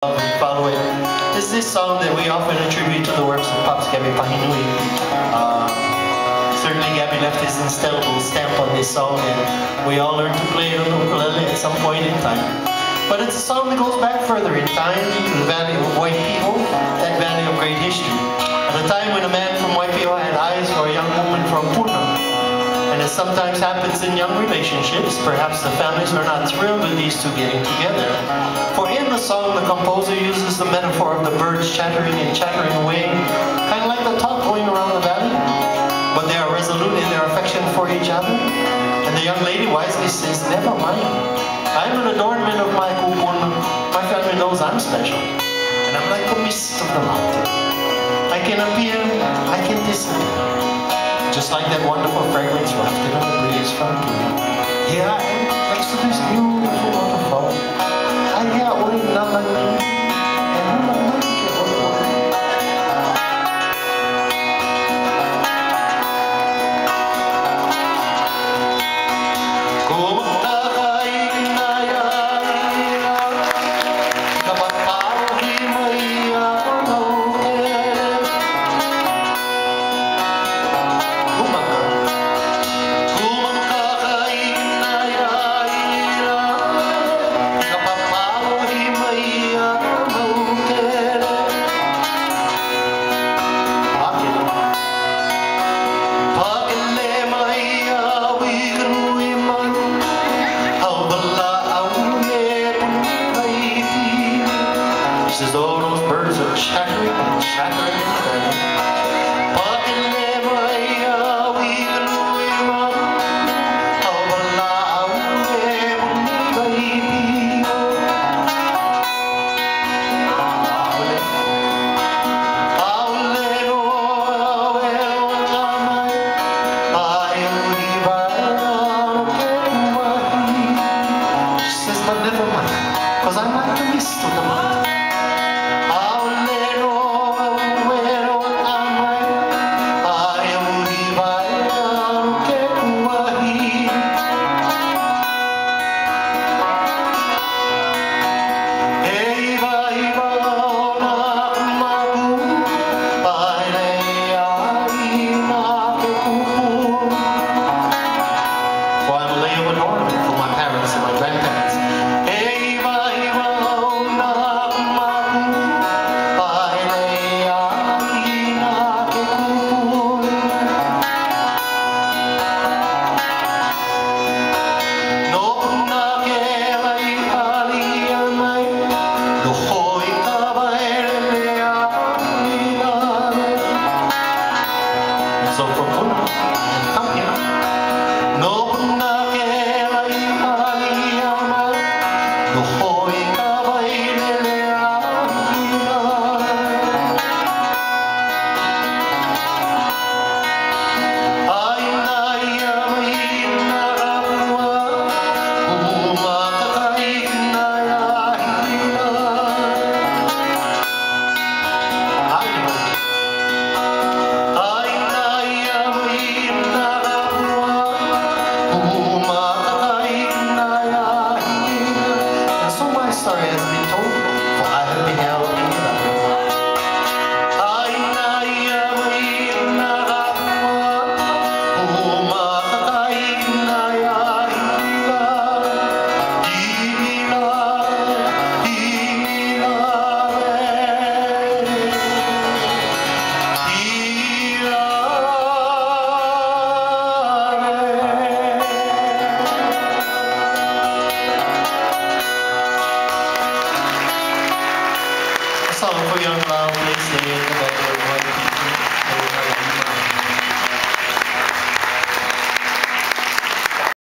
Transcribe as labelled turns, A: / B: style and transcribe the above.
A: Follow it. Is this song that we often attribute to the works of Pops Gabby Pahinui. Certainly Gabby left his indelible stamp on this song, and we all learned to play it on the ukulele at some point in time. But it's a song that goes back further in time to the Valley of White People, that valley of great history. At a time when a man from White People had eyes for a young woman from Puna. And as sometimes happens in young relationships, perhaps the families are not thrilled with these two getting together. For in the song, the composer uses the metaphor of the birds chattering and chattering away, kind of like the talk going around the valley. But they are resolute in their affection for each other. And the young lady wisely says, never mind. I'm an adornment of my kupun. My family knows I'm special. And I'm like the mist of the mountain. I can appear, I can disappear. Just like that wonderful fragrance wafted on the breeze from Puna. Here I am, next to this beautiful waterfall. I got waiting on my knee, and I'm not going to get what I want. As though those birds are chattering and chattering She says, but never mind, because I'm like the mist of the mountain. So from Puna, come here. No Puna kela ihaliana, no hoi kawailele ahina. Aina ia mahina rapua, umakakaina ahina. Story has been told, for I have beheld in the song for young love, please sing it.